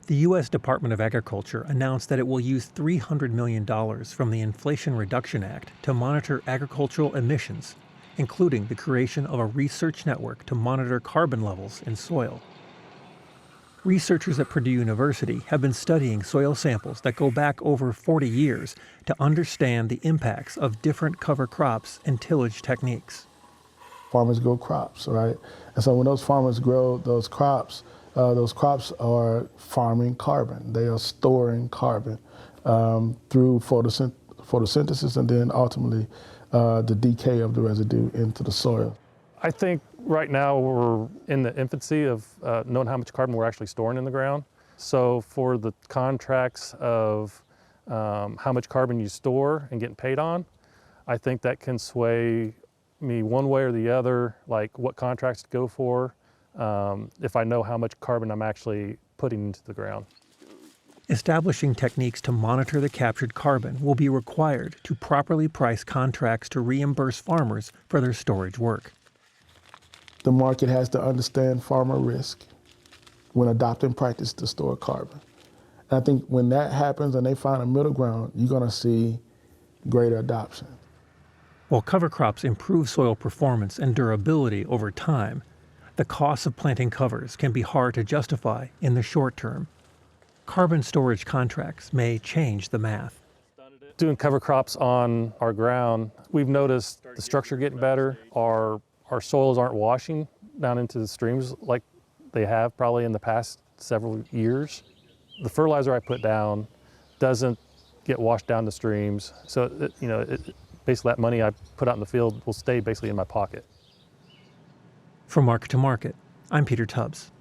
The U.S. Department of Agriculture announced that it will use $300 million from the Inflation Reduction Act to monitor agricultural emissions, including the creation of a research network to monitor carbon levels in soil. Researchers at Purdue University have been studying soil samples that go back over 40 years to understand the impacts of different cover crops and tillage techniques. Farmers grow crops, right? And so when those farmers grow those crops are farming carbon. They are storing carbon through photosynthesis and then ultimately the decay of the residue into the soil. I think right now we're in the infancy of knowing how much carbon we're actually storing in the ground. So for the contracts of how much carbon you store and getting paid on, I think that can sway me one way or the other, like what contracts to go for, if I know how much carbon I'm actually putting into the ground. Establishing techniques to monitor the captured carbon will be required to properly price contracts to reimburse farmers for their storage work. The market has to understand farmer risk when adopting practice to store carbon. And I think when that happens and they find a middle ground, you're going to see greater adoption. While cover crops improve soil performance and durability over time, the cost of planting covers can be hard to justify in the short term. Carbon storage contracts may change the math. Doing cover crops on our ground, we've noticed the structure getting better. Our soils aren't washing down into the streams like they have probably in the past several years. The fertilizer I put down doesn't get washed down the streams. So, basically that money I put out in the field will stay basically in my pocket. From Market to Market, I'm Peter Tubbs.